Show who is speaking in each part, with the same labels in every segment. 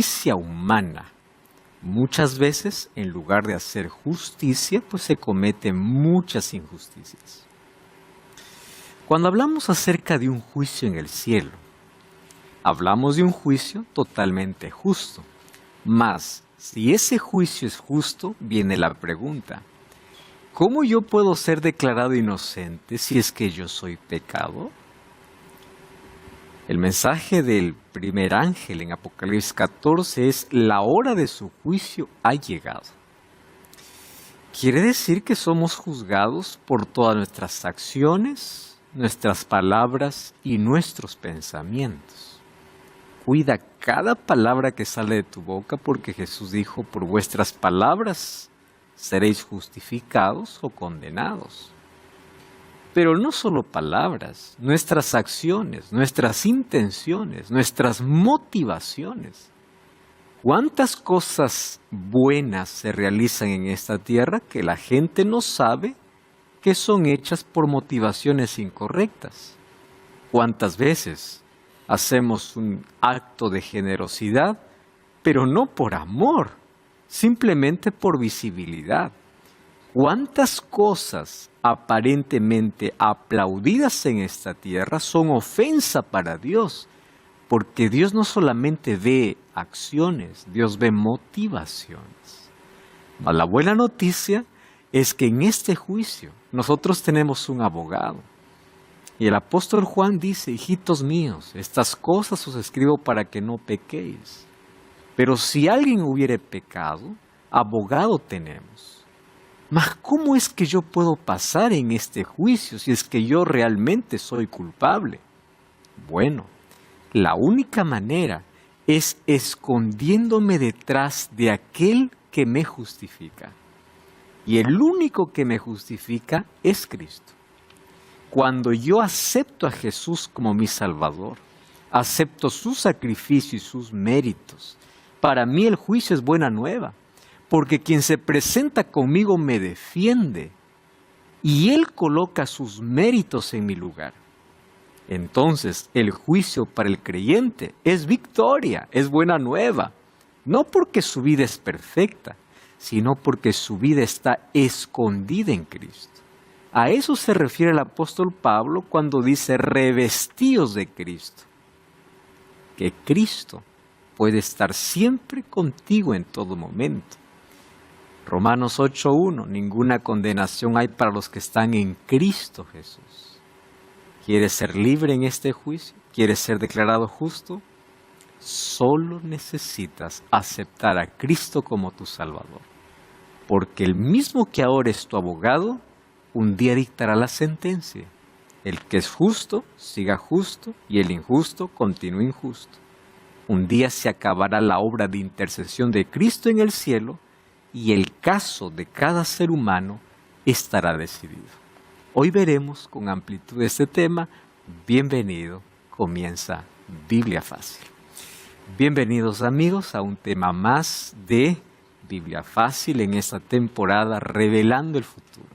Speaker 1: justicia humana. Muchas veces, en lugar de hacer justicia, pues se cometen muchas injusticias. Cuando hablamos acerca de un juicio en el cielo, hablamos de un juicio totalmente justo. Mas, si ese juicio es justo, viene la pregunta: ¿cómo yo puedo ser declarado inocente si es que yo soy pecado? El mensaje del primer ángel en Apocalipsis 14 es: la hora de su juicio ha llegado. Quiere decir que somos juzgados por todas nuestras acciones, nuestras palabras y nuestros pensamientos. Cuida cada palabra que sale de tu boca, porque Jesús dijo: por vuestras palabras seréis justificados o condenados. Pero no solo palabras, nuestras acciones, nuestras intenciones, nuestras motivaciones. ¿Cuántas cosas buenas se realizan en esta tierra que la gente no sabe que son hechas por motivaciones incorrectas? ¿Cuántas veces hacemos un acto de generosidad, pero no por amor, simplemente por visibilidad? ¿Cuántas cosas aparentemente aplaudidas en esta tierra son ofensa para Dios? Porque Dios no solamente ve acciones, Dios ve motivaciones. Mas la buena noticia es que en este juicio nosotros tenemos un abogado. Y el apóstol Juan dice: hijitos míos, estas cosas os escribo para que no pequéis. Pero si alguien hubiere pecado, abogado tenemos. Mas ¿cómo es que yo puedo pasar en este juicio si es que yo realmente soy culpable? Bueno, la única manera es escondiéndome detrás de aquel que me justifica. Y el único que me justifica es Cristo. Cuando yo acepto a Jesús como mi Salvador, acepto su sacrificio y sus méritos, para mí el juicio es buena nueva. Porque quien se presenta conmigo me defiende y Él coloca sus méritos en mi lugar. Entonces, el juicio para el creyente es victoria, es buena nueva. No porque su vida es perfecta, sino porque su vida está escondida en Cristo. A eso se refiere el apóstol Pablo cuando dice: revestíos de Cristo. Que Cristo puede estar siempre contigo en todo momento. Romanos 8:1, ninguna condenación hay para los que están en Cristo Jesús. ¿Quieres ser libre en este juicio? ¿Quieres ser declarado justo? Solo necesitas aceptar a Cristo como tu Salvador. Porque el mismo que ahora es tu abogado, un día dictará la sentencia. El que es justo, siga justo, y el injusto, continúe injusto. Un día se acabará la obra de intercesión de Cristo en el cielo, y el caso de cada ser humano estará decidido. Hoy veremos con amplitud este tema. Bienvenido, comienza Biblia Fácil. Bienvenidos amigos a un tema más de Biblia Fácil en esta temporada, revelando el futuro.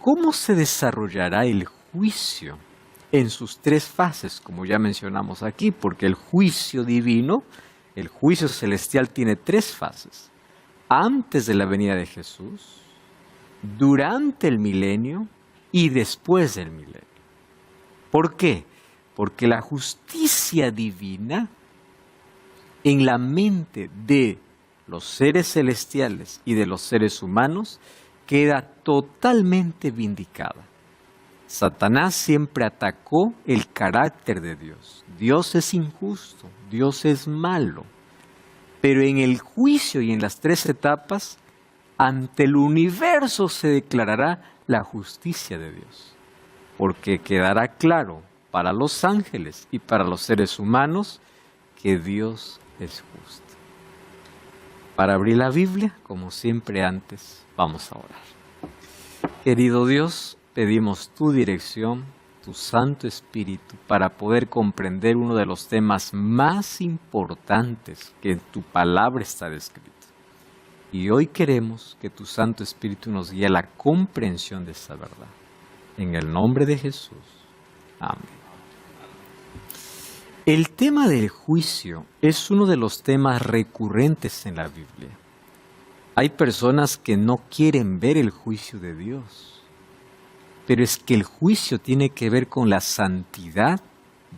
Speaker 1: ¿Cómo se desarrollará el juicio en sus tres fases, como ya mencionamos aquí? Porque el juicio divino, el juicio celestial tiene tres fases: antes de la venida de Jesús, durante el milenio y después del milenio. ¿Por qué? Porque la justicia divina en la mente de los seres celestiales y de los seres humanos queda totalmente vindicada. Satanás siempre atacó el carácter de Dios. Dios es injusto, Dios es malo. Pero en el juicio y en las tres etapas, ante el universo se declarará la justicia de Dios. Porque quedará claro para los ángeles y para los seres humanos que Dios es justo. Para abrir la Biblia, como siempre antes, vamos a orar. Querido Dios, pedimos tu dirección, tu Santo Espíritu, para poder comprender uno de los temas más importantes que en tu palabra está descrito. Y hoy queremos que tu Santo Espíritu nos guíe a la comprensión de esta verdad. En el nombre de Jesús. Amén. El tema del juicio es uno de los temas recurrentes en la Biblia. Hay personas que no quieren ver el juicio de Dios, pero es que el juicio tiene que ver con la santidad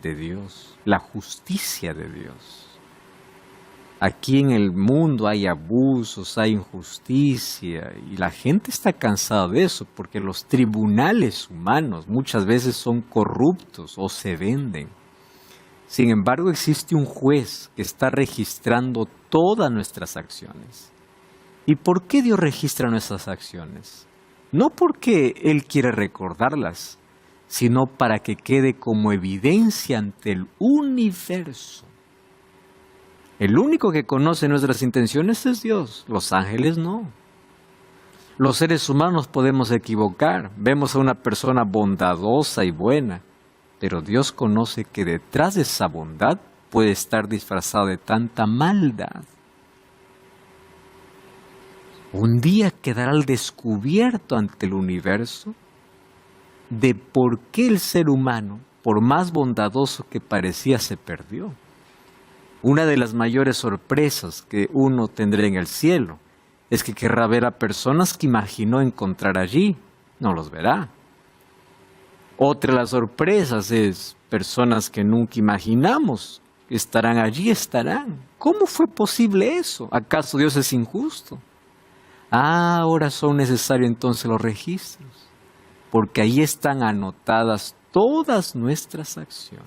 Speaker 1: de Dios, la justicia de Dios. Aquí en el mundo hay abusos, hay injusticia y la gente está cansada de eso porque los tribunales humanos muchas veces son corruptos o se venden. Sin embargo, existe un juez que está registrando todas nuestras acciones. ¿Y por qué Dios registra nuestras acciones? No porque Él quiere recordarlas, sino para que quede como evidencia ante el universo. El único que conoce nuestras intenciones es Dios, los ángeles no. Los seres humanos podemos equivocar, vemos a una persona bondadosa y buena, pero Dios conoce que detrás de esa bondad puede estar disfrazada de tanta maldad. Un día quedará al descubierto ante el universo de por qué el ser humano, por más bondadoso que parecía, se perdió. Una de las mayores sorpresas que uno tendrá en el cielo es que querrá ver a personas que imaginó encontrar allí, no los verá. Otra de las sorpresas es personas que nunca imaginamos estarán allí, estarán. ¿Cómo fue posible eso? ¿Acaso Dios es injusto? Ahora son necesarios entonces los registros, porque ahí están anotadas todas nuestras acciones.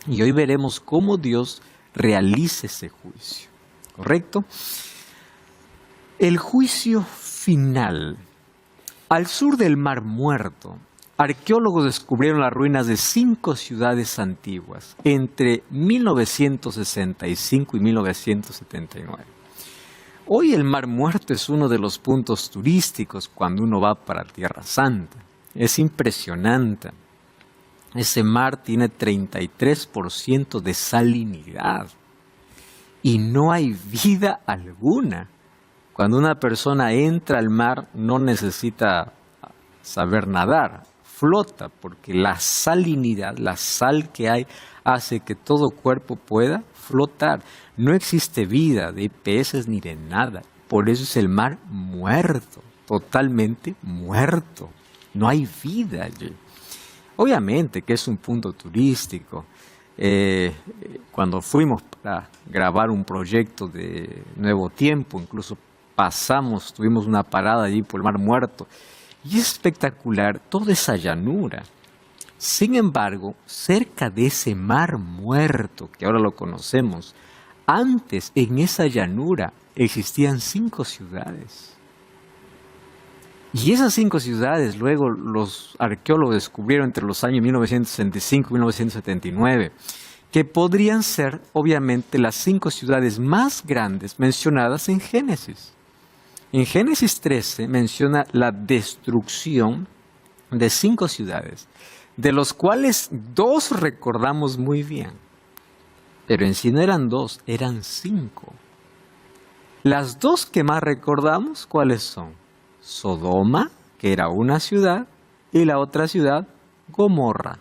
Speaker 1: Y hoy veremos cómo Dios realiza ese juicio, ¿correcto? El juicio final. Al sur del Mar Muerto, arqueólogos descubrieron las ruinas de 5 ciudades antiguas entre 1965 y 1979. Hoy el Mar Muerto es uno de los puntos turísticos cuando uno va para Tierra Santa. Es impresionante. Ese mar tiene 33% de salinidad y no hay vida alguna. Cuando una persona entra al mar no necesita saber nadar, flota, porque la salinidad, la sal que hay, hace que todo cuerpo pueda flotar. No existe vida de peces ni de nada, por eso es el mar muerto, totalmente muerto. No hay vida allí. Obviamente que es un punto turístico. Cuando fuimos para grabar un proyecto de Nuevo Tiempo, incluso tuvimos una parada allí por el Mar Muerto, y es espectacular toda esa llanura. Sin embargo, cerca de ese Mar Muerto, que ahora lo conocemos, antes en esa llanura existían 5 ciudades. Y esas 5 ciudades luego los arqueólogos descubrieron entre los años 1965 y 1979, que podrían ser obviamente las 5 ciudades más grandes mencionadas en Génesis. En Génesis 13 menciona la destrucción de 5 ciudades, de los cuales 2 recordamos muy bien, pero en sí no eran 2, eran 5. Las 2 que más recordamos, ¿cuáles son? Sodoma, que era una ciudad, y la otra ciudad, Gomorra.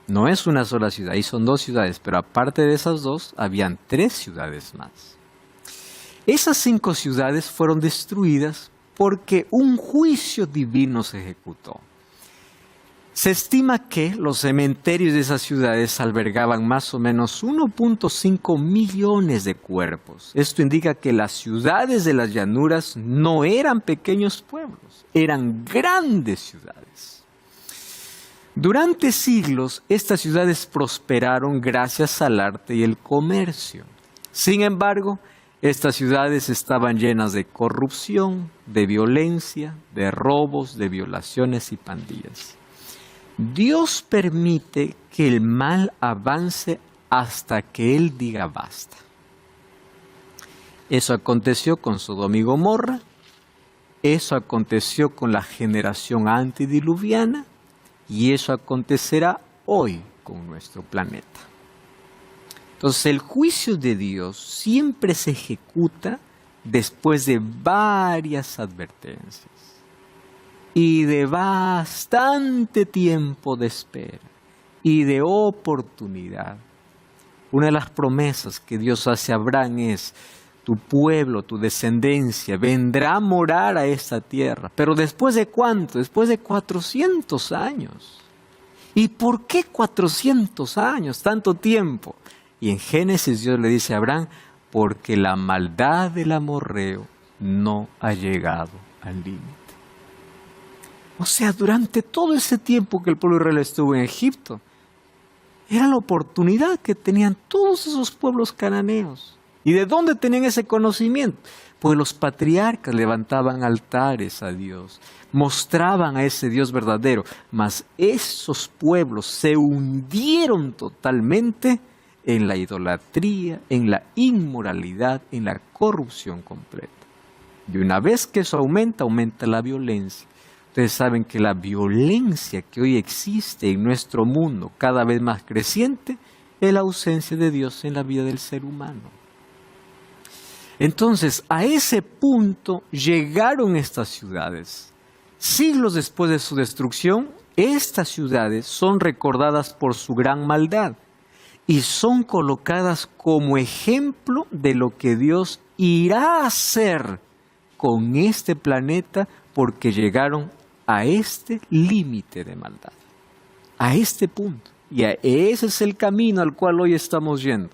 Speaker 1: No es una sola ciudad, ahí son 2 ciudades, pero aparte de esas 2, habían 3 ciudades más. Esas 5 ciudades fueron destruidas porque un juicio divino se ejecutó. Se estima que los cementerios de esas ciudades albergaban más o menos 1.5 millones de cuerpos. Esto indica que las ciudades de las llanuras no eran pequeños pueblos, eran grandes ciudades. Durante siglos, estas ciudades prosperaron gracias al arte y el comercio. Sin embargo, estas ciudades estaban llenas de corrupción, de violencia, de robos, de violaciones y pandillas. Dios permite que el mal avance hasta que Él diga basta. Eso aconteció con Sodoma y Gomorra, eso aconteció con la generación antediluviana y eso acontecerá hoy con nuestro planeta. Entonces el juicio de Dios siempre se ejecuta después de varias advertencias y de bastante tiempo de espera. y de oportunidad. Una de las promesas que Dios hace a Abraham es: tu pueblo, tu descendencia, vendrá a morar a esta tierra. ¿Pero después de cuánto? Después de 400 años. ¿Y por qué 400 años? Tanto tiempo. Y en Génesis Dios le dice a Abraham: porque la maldad del amorreo no ha llegado al límite. O sea, durante todo ese tiempo que el pueblo de Israel estuvo en Egipto, era la oportunidad que tenían todos esos pueblos cananeos. ¿Y de dónde tenían ese conocimiento? Pues los patriarcas levantaban altares a Dios, mostraban a ese Dios verdadero, mas esos pueblos se hundieron totalmente en la idolatría, en la inmoralidad, en la corrupción completa. Y una vez que eso aumenta, aumenta la violencia. Ustedes saben que la violencia que hoy existe en nuestro mundo, cada vez más creciente, es la ausencia de Dios en la vida del ser humano. Entonces, a ese punto llegaron estas ciudades. Siglos después de su destrucción, estas ciudades son recordadas por su gran maldad y son colocadas como ejemplo de lo que Dios irá a hacer con este planeta, porque llegaron a este límite de maldad, a este punto. Y ese es el camino al cual hoy estamos yendo.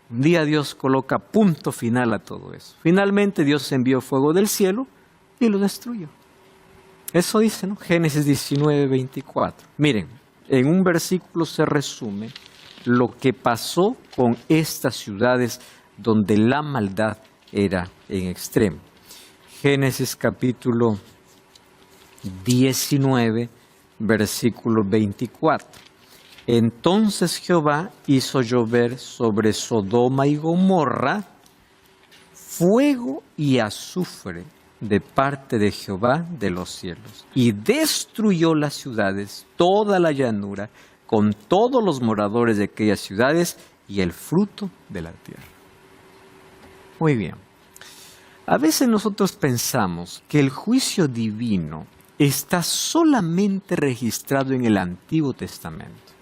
Speaker 1: Un día Dios coloca punto final a todo eso. Finalmente Dios envió fuego del cielo y lo destruyó. Eso dice, ¿no? Génesis 19, 24. Miren, en un versículo se resume lo que pasó con estas ciudades donde la maldad era en extremo. Génesis capítulo 19, versículo 24. Entonces Jehová hizo llover sobre Sodoma y Gomorra fuego y azufre de parte de Jehová de los cielos, y destruyó las ciudades, toda la llanura, con todos los moradores de aquellas ciudades y el fruto de la tierra. Muy bien. A veces nosotros pensamos que el juicio divino está solamente registrado en el Antiguo Testamento.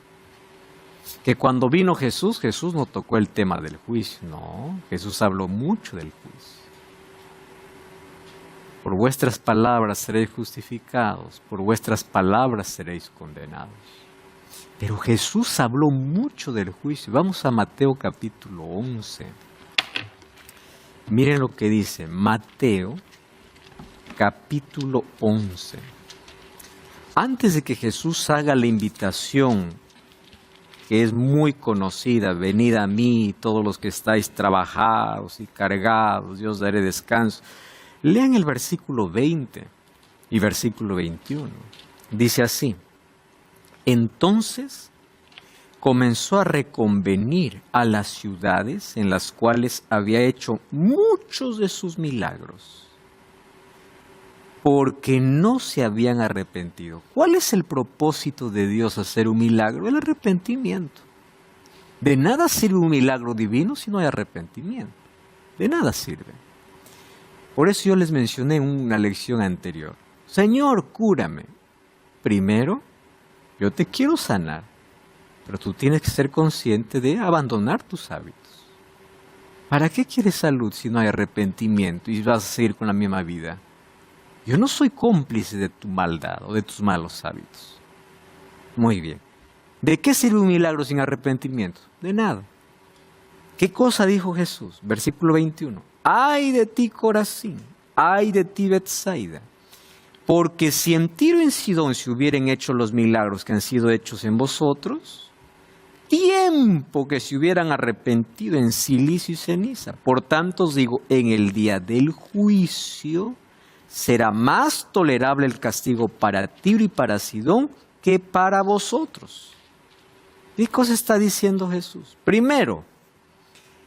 Speaker 1: Que cuando vino Jesús, Jesús no tocó el tema del juicio. No, Jesús habló mucho del juicio. Por vuestras palabras seréis justificados, por vuestras palabras seréis condenados. Pero Jesús habló mucho del juicio. Vamos a Mateo capítulo 11. Miren lo que dice Mateo capítulo 11. Antes de que Jesús haga la invitación, que es muy conocida: venid a mí todos los que estáis trabajados y cargados, yo os daré descanso. Lean el versículo 20 y versículo 21. Dice así: entonces comenzó a reconvenir a las ciudades en las cuales había hecho muchos de sus milagros, porque no se habían arrepentido. ¿Cuál es el propósito de Dios hacer un milagro? El arrepentimiento. De nada sirve un milagro divino si no hay arrepentimiento. De nada sirve. Por eso yo les mencioné en una lección anterior: Señor, cúrame. Primero, yo te quiero sanar, pero tú tienes que ser consciente de abandonar tus hábitos. ¿Para qué quieres salud si no hay arrepentimiento y vas a seguir con la misma vida? Yo no soy cómplice de tu maldad o de tus malos hábitos. Muy bien. ¿De qué sirve un milagro sin arrepentimiento? De nada. ¿Qué cosa dijo Jesús? Versículo 21. ¡Ay de ti, Corazín! ¡Ay de ti, Betsaida! Porque si en Tiro y en Sidón se hubieran hecho los milagros que han sido hechos en vosotros, tiempo que se hubieran arrepentido en cilicio y ceniza. Por tanto os digo, en el día del juicio será más tolerable el castigo para Tiro y para Sidón que para vosotros. ¿Qué cosa está diciendo Jesús? Primero,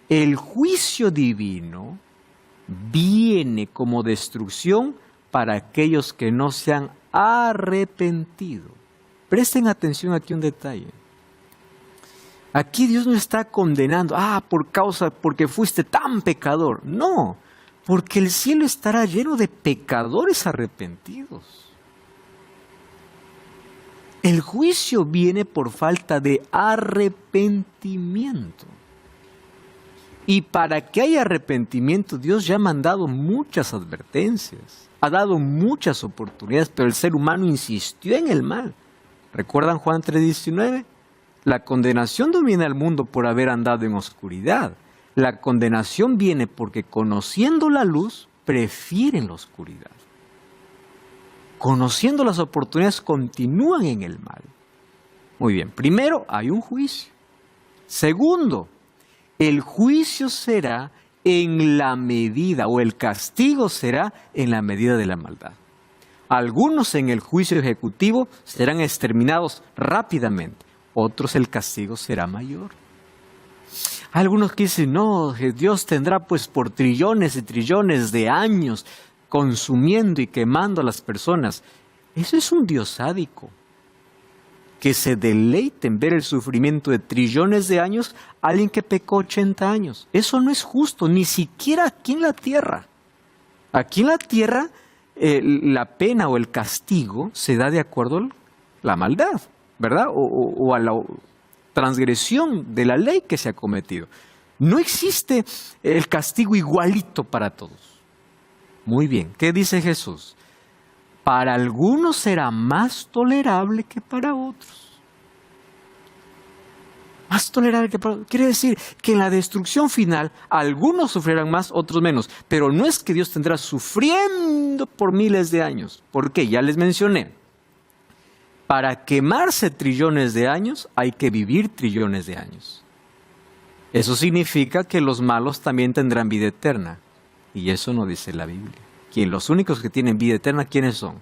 Speaker 1: el juicio divino viene como destrucción para aquellos que no se han arrepentido. Presten atención aquí un detalle. Aquí Dios no está condenando, porque fuiste tan pecador. No, porque el cielo estará lleno de pecadores arrepentidos. El juicio viene por falta de arrepentimiento. Y para que haya arrepentimiento, Dios ya ha mandado muchas advertencias, ha dado muchas oportunidades, pero el ser humano insistió en el mal. ¿Recuerdan Juan 3:19? La condenación no viene al mundo por haber andado en oscuridad. La condenación viene porque conociendo la luz, prefieren la oscuridad. Conociendo las oportunidades, continúan en el mal. Muy bien, primero hay un juicio. Segundo, el juicio será en la medida, o el castigo será en la medida de la maldad. Algunos en el juicio ejecutivo serán exterminados rápidamente, otros el castigo será mayor. Algunos que dicen, no, Dios tendrá pues por trillones y trillones de años consumiendo y quemando a las personas. Eso es un Dios sádico, que se deleite en ver el sufrimiento de trillones de años a alguien que pecó 80 años. Eso no es justo, ni siquiera aquí en la tierra. Aquí en la tierra la pena o el castigo se da de acuerdo a la maldad, ¿verdad? O a la transgresión de la ley que se ha cometido. No existe el castigo igualito para todos. Muy bien, ¿qué dice Jesús? Para algunos será más tolerable que para otros. Más tolerable que para otros. Quiere decir que en la destrucción final algunos sufrirán más, otros menos. Pero no es que Dios tendrá sufriendo por miles de años. ¿Por qué? Ya les mencioné. Para quemarse trillones de años hay que vivir trillones de años. Eso significa que los malos también tendrán vida eterna. Y eso no dice la Biblia. Los únicos que tienen vida eterna, ¿quiénes son?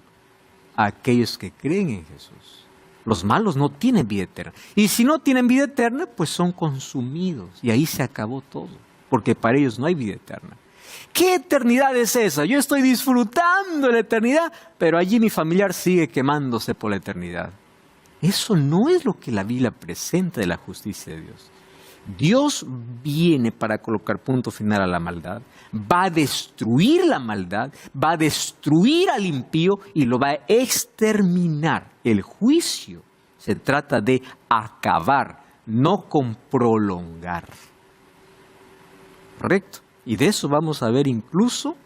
Speaker 1: Aquellos que creen en Jesús. Los malos no tienen vida eterna. Y si no tienen vida eterna, pues son consumidos. Y ahí se acabó todo. Porque para ellos no hay vida eterna. ¿Qué eternidad es esa? Yo estoy disfrutando de la eternidad, pero allí mi familiar sigue quemándose por la eternidad. Eso no es lo que la Biblia presenta de la justicia de Dios. Dios viene para colocar punto final a la maldad, va a destruir la maldad, va a destruir al impío y lo va a exterminar. El juicio se trata de acabar, no con prolongar. ¿Correcto? Y de eso vamos a ver incluso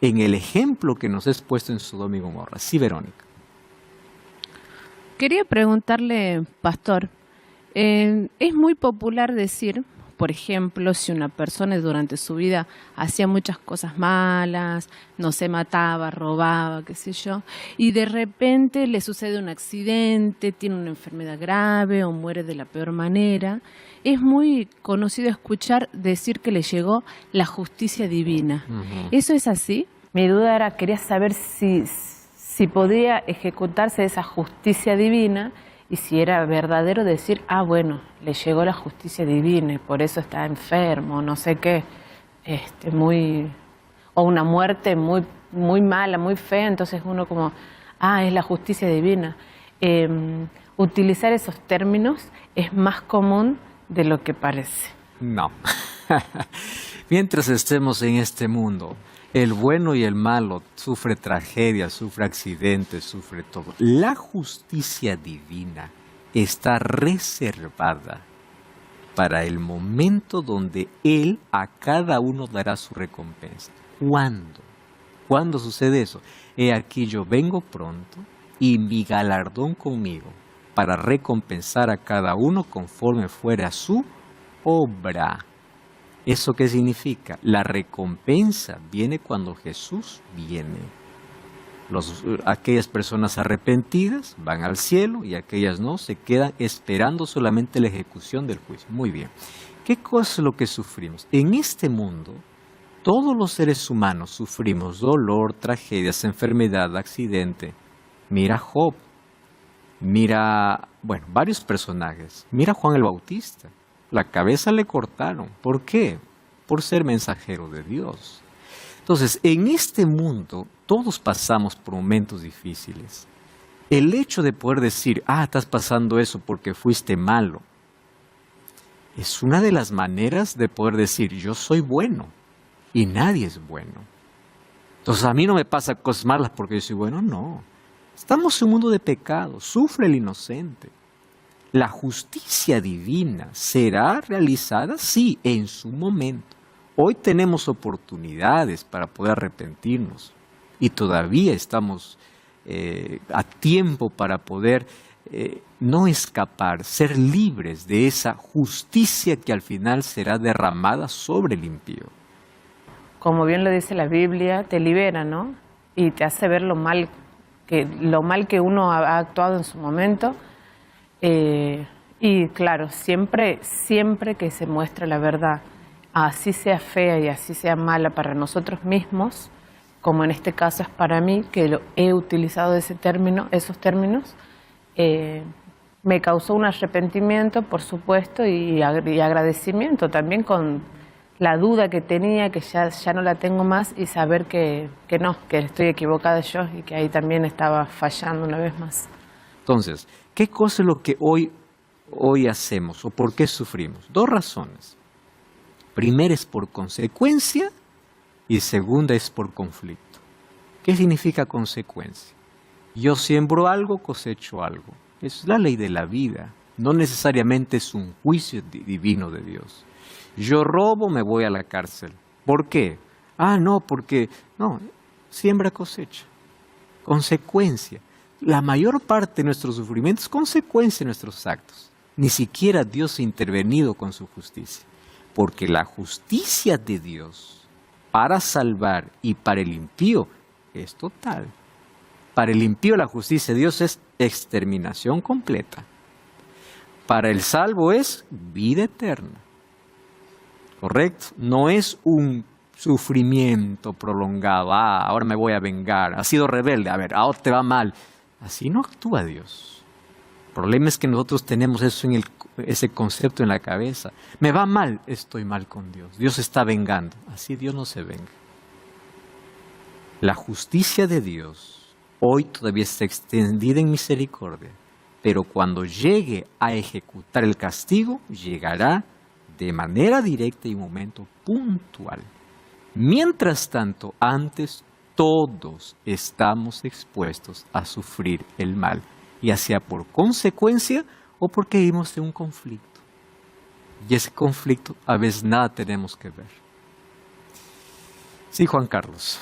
Speaker 1: en el ejemplo que nos es puesto en Sodoma y Gomorra. Sí, Verónica.
Speaker 2: Quería preguntarle, pastor, es muy popular decir, por ejemplo, si una persona durante su vida hacía muchas cosas malas, no se mataba, robaba, qué sé yo, y de repente le sucede un accidente, tiene una enfermedad grave o muere de la peor manera, es muy conocido escuchar decir que le llegó la justicia divina. ¿Eso es así? Mi duda era, quería saber si podía ejecutarse esa justicia divina y si era verdadero decir, bueno, le llegó la justicia divina y por eso está enfermo, no sé qué, o una muerte muy, muy mala, muy fea, entonces uno como, es la justicia divina. Utilizar esos términos es más común de lo que parece.
Speaker 1: No. Mientras estemos en este mundo, el bueno y el malo sufre tragedias, sufre accidentes, sufre todo. La justicia divina está reservada para el momento donde Él a cada uno dará su recompensa. ¿Cuándo? ¿Cuándo sucede eso? He aquí yo vengo pronto y mi galardón conmigo para recompensar a cada uno conforme fuera su obra. ¿Eso qué significa? La recompensa viene cuando Jesús viene. Aquellas personas arrepentidas van al cielo y aquellas no, se quedan esperando solamente la ejecución del juicio. Muy bien. ¿Qué cosa es lo que sufrimos? En este mundo, todos los seres humanos sufrimos dolor, tragedias, enfermedad, accidente. Mira Job, mira, varios personajes. Mira Juan el Bautista. La cabeza le cortaron. ¿Por qué? Por ser mensajero de Dios. Entonces, en este mundo, todos pasamos por momentos difíciles. El hecho de poder decir, estás pasando eso porque fuiste malo, es una de las maneras de poder decir, yo soy bueno y nadie es bueno. Entonces, a mí no me pasan cosas malas porque yo soy bueno, no. Estamos en un mundo de pecado, sufre el inocente. La justicia divina será realizada, sí, en su momento. Hoy tenemos oportunidades para poder arrepentirnos y todavía estamos a tiempo para poder no escapar, ser libres de esa justicia que al final será derramada sobre el impío.
Speaker 2: Como bien lo dice la Biblia, te libera, ¿no? Y te hace ver lo mal que uno ha actuado en su momento. Y claro, siempre que se muestra la verdad, así sea fea y así sea mala para nosotros mismos, como en este caso es para mí, que he utilizado esos términos, me causó un arrepentimiento, por supuesto, y agradecimiento también con la duda que tenía, que ya no la tengo más, y saber que estoy equivocada yo y que ahí también estaba fallando una vez más.
Speaker 1: Entonces, ¿qué cosa es lo que hoy hacemos o por qué sufrimos? 2 razones. Primera es por consecuencia y segunda es por conflicto. ¿Qué significa consecuencia? Yo siembro algo, cosecho algo. Es la ley de la vida. No necesariamente es un juicio divino de Dios. Yo robo, me voy a la cárcel. ¿Por qué? Porque siembra, cosecha. Consecuencia. La mayor parte de nuestros sufrimientos es consecuencia de nuestros actos. Ni siquiera Dios ha intervenido con su justicia. Porque la justicia de Dios para salvar y para el impío es total. Para el impío la justicia de Dios es exterminación completa. Para el salvo es vida eterna. ¿Correcto? No es un sufrimiento prolongado. Ahora me voy a vengar. Has sido rebelde. Ahora te va mal. Así no actúa Dios. El problema es que nosotros tenemos ese concepto en la cabeza. Me va mal, estoy mal con Dios. Dios está vengando. Así Dios no se venga. La justicia de Dios hoy todavía está extendida en misericordia, pero cuando llegue a ejecutar el castigo, llegará de manera directa y un momento puntual. Mientras tanto, antes todos estamos expuestos a sufrir el mal, ya sea por consecuencia o porque vivimos en un conflicto. Y ese conflicto a veces nada tenemos que ver. Sí, Juan Carlos.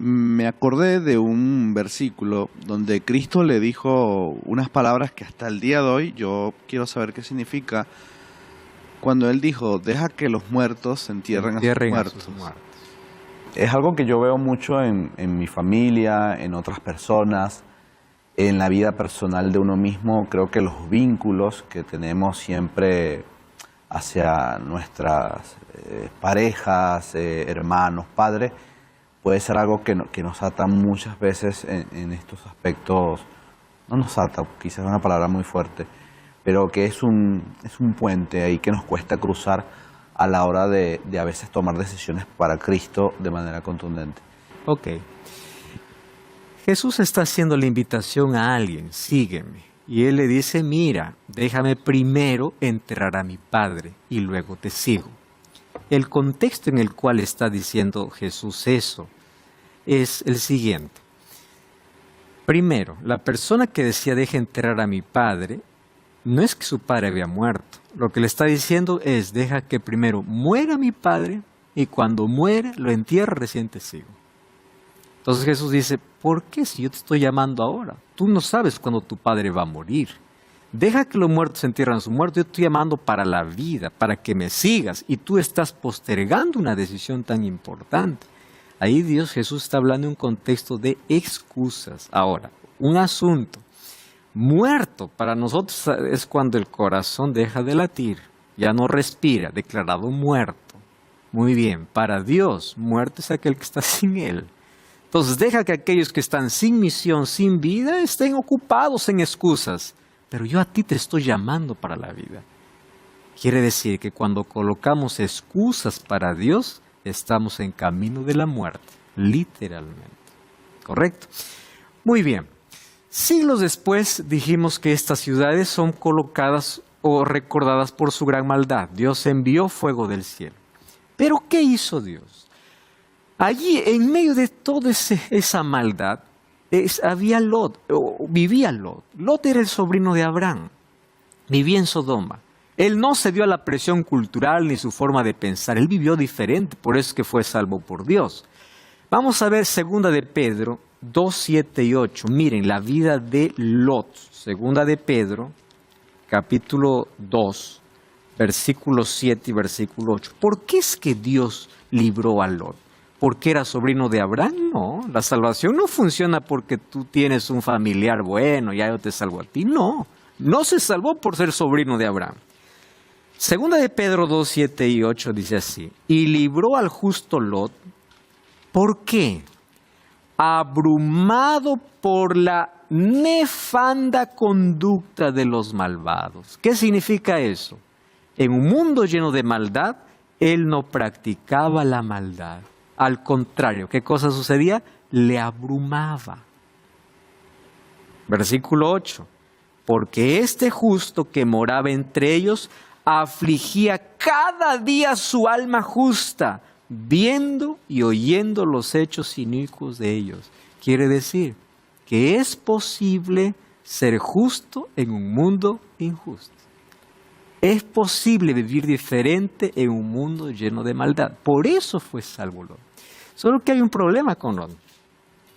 Speaker 3: Me acordé de un versículo donde Cristo le dijo unas palabras que hasta el día de hoy yo quiero saber qué significa. Cuando Él dijo, deja que los muertos se entierren a sus muertos. Es algo que yo veo mucho en mi familia, en otras personas, en la vida personal de uno mismo. Creo que los vínculos que tenemos siempre hacia nuestras parejas, hermanos, padres, puede ser algo que nos ata muchas veces en estos aspectos. No nos ata, quizás es una palabra muy fuerte, pero que es un puente ahí que nos cuesta cruzar a la hora de a veces tomar decisiones para Cristo de manera contundente.
Speaker 1: Ok. Jesús está haciendo la invitación a alguien, sígueme. Y Él le dice, mira, déjame primero enterrar a mi Padre y luego te sigo. El contexto en el cual está diciendo Jesús eso es el siguiente. Primero, la persona que decía, deja enterrar a mi Padre, no es que su padre había muerto. Lo que le está diciendo es, deja que primero muera mi padre y cuando muere lo entierre, recién te sigo. Entonces Jesús dice, ¿por qué si yo te estoy llamando ahora? Tú no sabes cuándo tu padre va a morir. Deja que los muertos entierren a su muerto. Yo estoy llamando para la vida, para que me sigas. Y tú estás postergando una decisión tan importante. Ahí Jesús está hablando en un contexto de excusas. Ahora, un asunto. Muerto para nosotros es cuando el corazón deja de latir, ya no respira, declarado muerto. Muy bien, para Dios, muerto es aquel que está sin Él. Entonces deja que aquellos que están sin misión, sin vida, estén ocupados en excusas. Pero yo a ti te estoy llamando para la vida. Quiere decir que cuando colocamos excusas para Dios, estamos en camino de la muerte, literalmente. ¿Correcto? Muy bien. Siglos después dijimos que estas ciudades son colocadas o recordadas por su gran maldad. Dios envió fuego del cielo. ¿Pero qué hizo Dios? Allí, en medio de toda esa maldad, había Lot, o vivía Lot. Lot era el sobrino de Abraham, vivía en Sodoma. Él no cedió a la presión cultural ni su forma de pensar, él vivió diferente, por eso es que fue salvo por Dios. Vamos a ver 2 de Pedro 2, 7 y 8. Miren, la vida de Lot. 2 de Pedro, capítulo 2, versículo 7 y versículo 8. ¿Por qué es que Dios libró a Lot? ¿Porque era sobrino de Abraham? No, la salvación no funciona porque tú tienes un familiar bueno, ya yo te salvo a ti. No, no se salvó por ser sobrino de Abraham. 2 de Pedro 2, 7 y 8 dice así: y libró al justo Lot. ¿Por qué? Abrumado por la nefanda conducta de los malvados. ¿Qué significa eso? En un mundo lleno de maldad, él no practicaba la maldad. Al contrario, ¿qué cosa sucedía? Le abrumaba. Versículo 8. Porque este justo que moraba entre ellos afligía cada día su alma justa, viendo y oyendo los hechos inicuos de ellos. Quiere decir que es posible ser justo en un mundo injusto. Es posible vivir diferente en un mundo lleno de maldad. Por eso fue salvo Lot. Solo que hay un problema con Lot.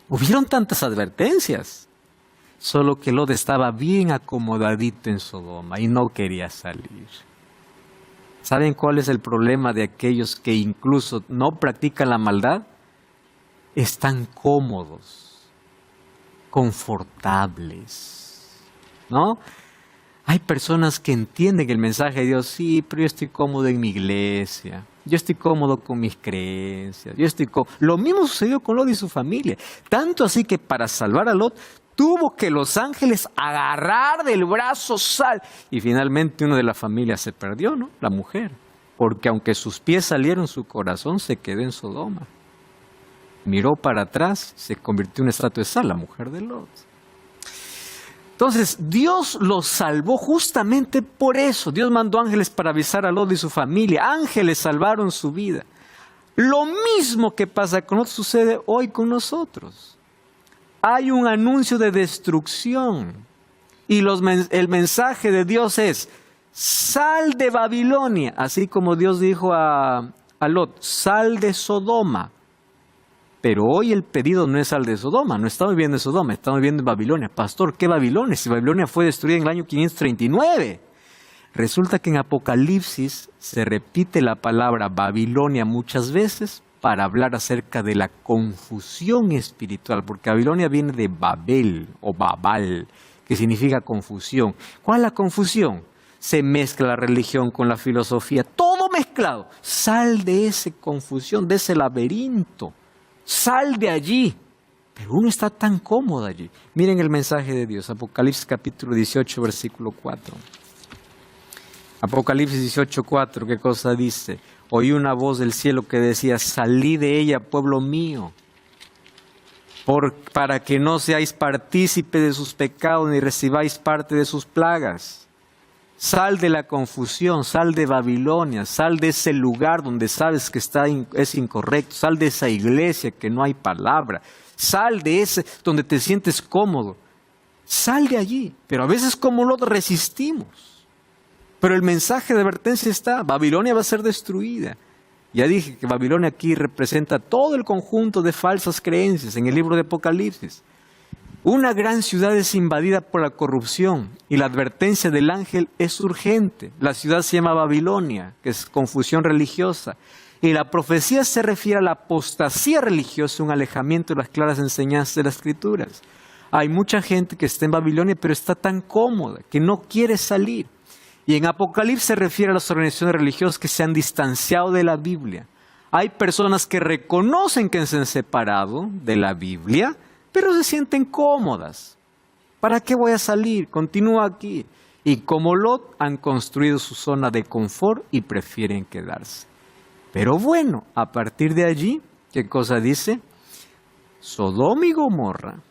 Speaker 1: Hubieron tantas advertencias. Solo que Lot estaba bien acomodadito en Sodoma y no quería salir. ¿Saben cuál es el problema de aquellos que incluso no practican la maldad? Están cómodos, confortables, ¿no? Hay personas que entienden el mensaje de Dios, sí, pero yo estoy cómodo en mi iglesia, yo estoy cómodo con mis creencias, Lo mismo sucedió con Lot y su familia, tanto así que para salvar a Lot, tuvo que los ángeles agarrar del brazo sal. Y finalmente uno de la familia se perdió, ¿no? La mujer. Porque aunque sus pies salieron, su corazón se quedó en Sodoma. Miró para atrás, se convirtió en una estatua de sal, la mujer de Lot. Entonces, Dios los salvó justamente por eso. Dios mandó ángeles para avisar a Lot y su familia. Ángeles salvaron su vida. Lo mismo que pasa con Lot sucede hoy con nosotros. Hay un anuncio de destrucción y el mensaje de Dios es: sal de Babilonia, así como Dios dijo a Lot, sal de Sodoma. Pero hoy el pedido no es sal de Sodoma, no estamos viviendo en Sodoma, estamos viviendo en Babilonia. Pastor, ¿qué Babilonia? Si Babilonia fue destruida en el año 539. Resulta que en Apocalipsis se repite la palabra Babilonia muchas veces para hablar acerca de la confusión espiritual, porque Babilonia viene de Babel o Babal, que significa confusión. ¿Cuál es la confusión? Se mezcla la religión con la filosofía, todo mezclado. Sal de esa confusión, de ese laberinto, sal de allí. Pero uno está tan cómodo allí. Miren el mensaje de Dios, Apocalipsis capítulo 18, versículo 4. Apocalipsis 18, 4, ¿qué cosa dice? Oí una voz del cielo que decía: salí de ella, pueblo mío, para que no seáis partícipe de sus pecados ni recibáis parte de sus plagas. Sal de la confusión, sal de Babilonia, sal de ese lugar donde sabes que es incorrecto, sal de esa iglesia que no hay palabra, sal de ese donde te sientes cómodo, sal de allí. Pero a veces como Lot resistimos. Pero el mensaje de advertencia está: Babilonia va a ser destruida. Ya dije que Babilonia aquí representa todo el conjunto de falsas creencias en el libro de Apocalipsis. Una gran ciudad es invadida por la corrupción y la advertencia del ángel es urgente. La ciudad se llama Babilonia, que es confusión religiosa. Y la profecía se refiere a la apostasía religiosa, un alejamiento de las claras enseñanzas de las Escrituras. Hay mucha gente que está en Babilonia, pero está tan cómoda que no quiere salir. Y en Apocalipsis se refiere a las organizaciones religiosas que se han distanciado de la Biblia. Hay personas que reconocen que se han separado de la Biblia, pero se sienten cómodas. ¿Para qué voy a salir? Continúo aquí. Y como Lot, han construido su zona de confort y prefieren quedarse. Pero bueno, a partir de allí, ¿qué cosa dice? Sodoma y Gomorra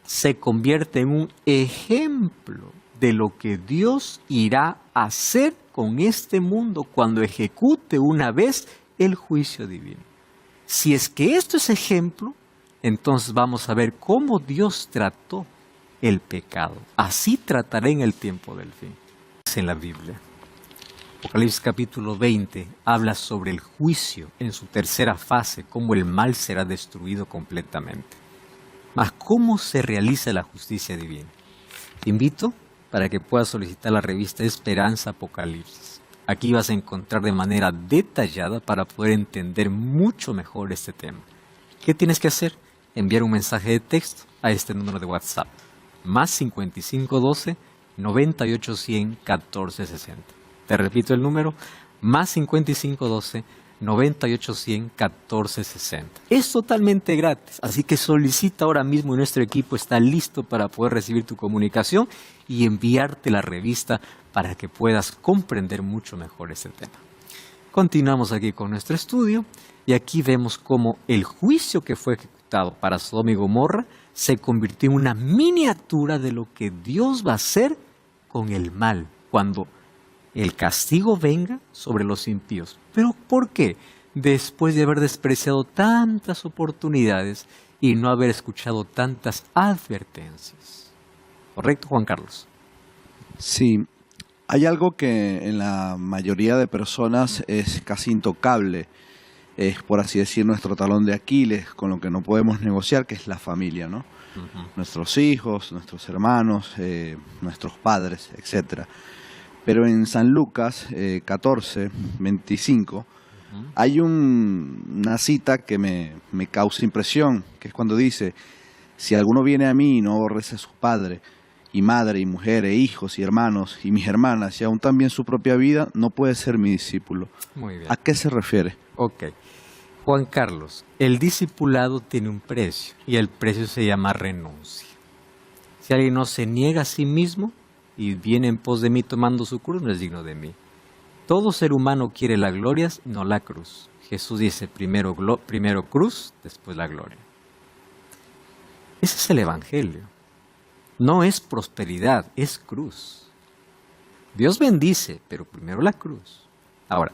Speaker 1: se convierte en un ejemplo de lo que Dios irá a hacer con este mundo cuando ejecute una vez el juicio divino. Si es que esto es ejemplo, entonces vamos a ver cómo Dios trató el pecado. Así trataré en el tiempo del fin. Es en la Biblia. Apocalipsis capítulo 20 habla sobre el juicio en su tercera fase, cómo el mal será destruido completamente. Mas, ¿cómo se realiza la justicia divina? Te invito para que puedas solicitar la revista Esperanza Apocalipsis. Aquí vas a encontrar de manera detallada para poder entender mucho mejor este tema. ¿Qué tienes que hacer? Enviar un mensaje de texto a este número de WhatsApp. Más 5512 98100 1460. Te repito el número, más 5512 98100 1460. Es totalmente gratis, así que solicita ahora mismo y nuestro equipo está listo para poder recibir tu comunicación y enviarte la revista para que puedas comprender mucho mejor este tema. Continuamos aquí con nuestro estudio y aquí vemos cómo el juicio que fue ejecutado para Sodoma y Gomorra se convirtió en una miniatura de lo que Dios va a hacer con el mal cuando el castigo venga sobre los impíos. ¿Pero por qué? Después de haber despreciado tantas oportunidades y no haber escuchado tantas advertencias. ¿Correcto, Juan Carlos?
Speaker 3: Sí, hay algo que en la mayoría de personas es casi intocable. Es, por así decir, nuestro talón de Aquiles, con lo que no podemos negociar, que es la familia, ¿no? Nuestros hijos, nuestros hermanos, nuestros padres, etcétera. Pero en San Lucas 14, 25, hay una cita que me causa impresión, que es cuando dice, si alguno viene a mí y no aborrece a su padre, y madre, y mujer, e hijos, y hermanos, y mis hermanas, y aún también su propia vida, no puede ser mi discípulo.
Speaker 1: Muy bien.
Speaker 3: ¿A qué se refiere?
Speaker 1: Ok. Juan Carlos, el discipulado tiene un precio, y el precio se llama renuncia. Si alguien no se niega a sí mismo, y viene en pos de mí tomando su cruz, no es digno de mí. Todo ser humano quiere la gloria, no la cruz. Jesús dice primero cruz, después la gloria. Ese es el Evangelio. No es prosperidad, es cruz. Dios bendice, pero primero la cruz. Ahora,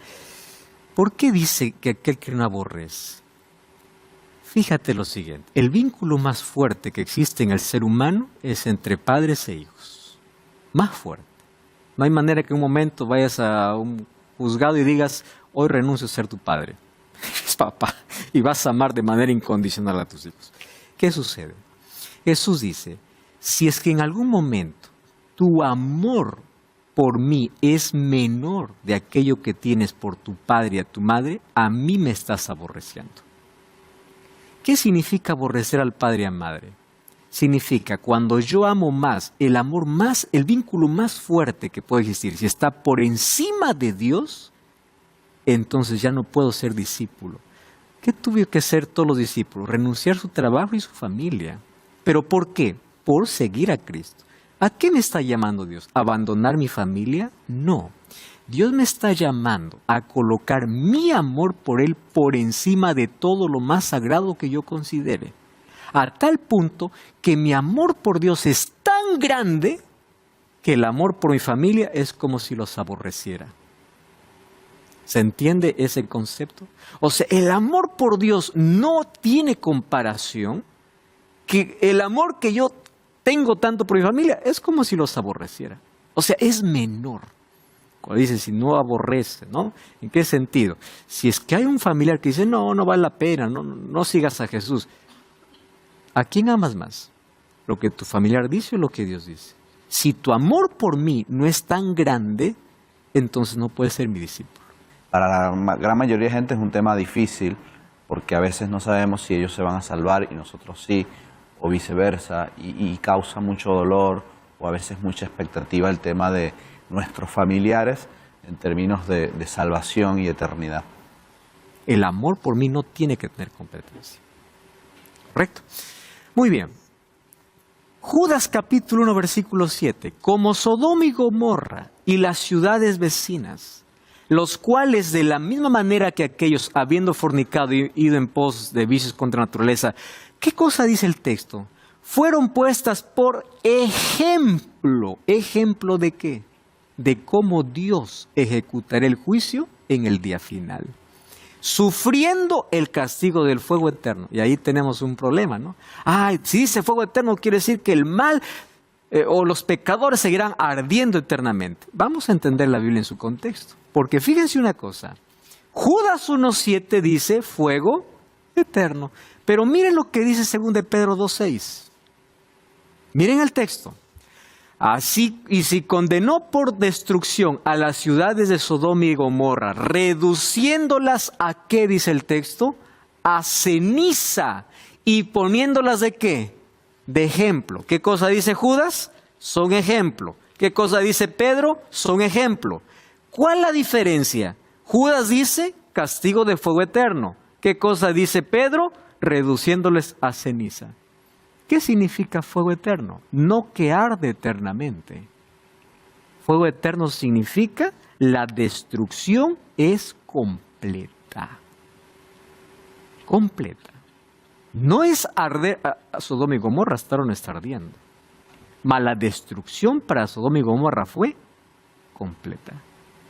Speaker 1: ¿por qué dice que aquel que no aborrece? Fíjate lo siguiente, el vínculo más fuerte que existe en el ser humano es entre padres e hijos. Más fuerte. No hay manera que en un momento vayas a un juzgado y digas, hoy renuncio a ser tu padre. Es papá. Y vas a amar de manera incondicional a tus hijos. ¿Qué sucede? Jesús dice, si es que en algún momento tu amor por mí es menor de aquello que tienes por tu padre y a tu madre, a mí me estás aborreciendo. ¿Qué significa aborrecer al padre y a madre? Significa cuando yo amo más, el amor más, el vínculo más fuerte que puede existir, si está por encima de Dios, entonces ya no puedo ser discípulo. ¿Qué tuvieron que hacer todos los discípulos? Renunciar a su trabajo y su familia. ¿Pero por qué? Por seguir a Cristo. ¿A qué me está llamando Dios? ¿Abandonar mi familia? No. Dios me está llamando a colocar mi amor por Él por encima de todo lo más sagrado que yo considere. A tal punto que mi amor por Dios es tan grande que el amor por mi familia es como si los aborreciera. ¿Se entiende ese concepto? O sea, el amor por Dios no tiene comparación, que el amor que yo tengo tanto por mi familia es como si los aborreciera. O sea, es menor. Cuando dice, si no aborrece, ¿no? ¿En qué sentido? Si es que hay un familiar que dice, no vale la pena, no sigas a Jesús. ¿A quién amas más? ¿Lo que tu familiar dice o lo que Dios dice? Si tu amor por mí no es tan grande, entonces no puedes ser mi discípulo.
Speaker 4: Para la gran mayoría de gente es un tema difícil porque a veces no sabemos si ellos se van a salvar y nosotros sí, o viceversa, y causa mucho dolor o a veces mucha expectativa el tema de nuestros familiares en términos de salvación y eternidad.
Speaker 1: El amor por mí no tiene que tener competencia. ¿Correcto? Muy bien. Judas capítulo 1 versículo 7. Como Sodoma y Gomorra y las ciudades vecinas, los cuales de la misma manera que aquellos, habiendo fornicado y ido en pos de vicios contra la naturaleza, ¿qué cosa dice el texto? Fueron puestas por ejemplo. ¿Ejemplo de qué? De cómo Dios ejecutará el juicio en el día final. sufriendo el castigo del fuego eterno. Y ahí tenemos un problema, ¿no? Si dice fuego eterno, quiere decir que el mal o los pecadores seguirán ardiendo eternamente. Vamos a entender la Biblia en su contexto. Porque fíjense una cosa, Judas 1:7 dice fuego eterno. Pero miren lo que dice 2 de Pedro 2:6. Miren el texto. Así, y si condenó por destrucción a las ciudades de Sodoma y Gomorra, reduciéndolas a ¿qué dice el texto? A ceniza, y poniéndolas ¿de qué? De ejemplo. ¿Qué cosa dice Judas? Son ejemplo. ¿Qué cosa dice Pedro? Son ejemplo. ¿Cuál es la diferencia? Judas dice castigo de fuego eterno. ¿Qué cosa dice Pedro? Reduciéndoles a ceniza. ¿Qué significa fuego eterno? No que arde eternamente. Fuego eterno significa la destrucción es completa. Completa. No es arder, a Sodoma y Gomorra estaron ardiendo. Mas la destrucción para Sodoma y Gomorra fue completa.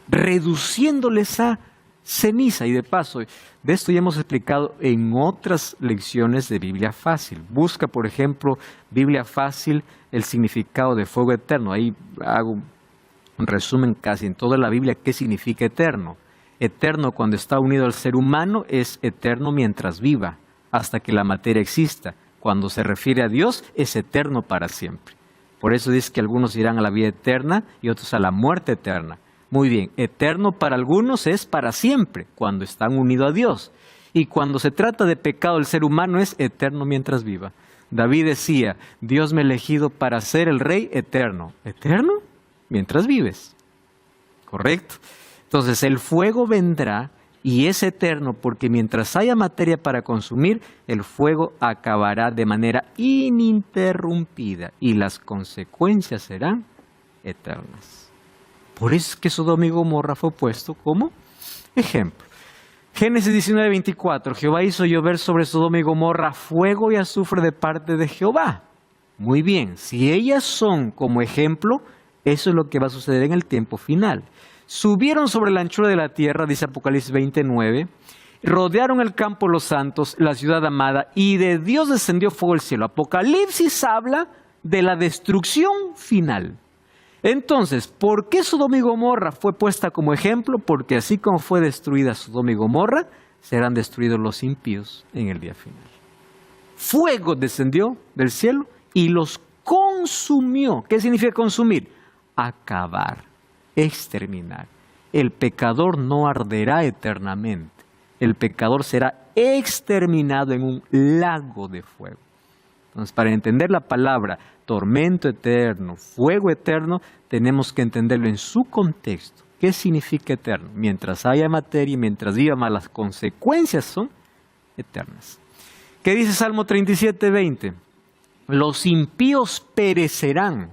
Speaker 1: Reduciéndoles a ceniza. Y de paso, de esto ya hemos explicado en otras lecciones de Biblia Fácil. Busca, por ejemplo, Biblia Fácil, el significado de fuego eterno. Ahí hago un resumen casi en toda la Biblia qué significa eterno. Eterno cuando está unido al ser humano es eterno mientras viva, hasta que la materia exista. Cuando se refiere a Dios es eterno para siempre. Por eso dice que algunos irán a la vida eterna y otros a la muerte eterna. Muy bien, eterno para algunos es para siempre, cuando están unidos a Dios. Y cuando se trata de pecado, el ser humano es eterno mientras viva. David decía, Dios me ha elegido para ser el rey eterno. ¿Eterno? Mientras vives. ¿Correcto? Entonces el fuego vendrá y es eterno porque mientras haya materia para consumir, el fuego acabará de manera ininterrumpida y las consecuencias serán eternas. Por eso es que Sodoma y Gomorra fue puesto como ejemplo. Génesis 19:24. Jehová hizo llover sobre Sodoma y Gomorra fuego y azufre de parte de Jehová. Muy bien, si ellas son como ejemplo, eso es lo que va a suceder en el tiempo final. Subieron sobre la anchura de la tierra, dice Apocalipsis 29, rodearon el campo los santos, la ciudad amada, y de Dios descendió fuego del cielo. Apocalipsis habla de la destrucción final. Entonces, ¿por qué Sodoma y Gomorra fue puesta como ejemplo? Porque así como fue destruida Sodoma y Gomorra, serán destruidos los impíos en el día final. Fuego descendió del cielo y los consumió. ¿Qué significa consumir? Acabar, exterminar. El pecador no arderá eternamente. El pecador será exterminado en un lago de fuego. Entonces, para entender la palabra tormento eterno, fuego eterno, tenemos que entenderlo en su contexto. ¿Qué significa eterno? Mientras haya materia y mientras viva más, las consecuencias son eternas. ¿Qué dice Salmo 37:20? Los impíos perecerán.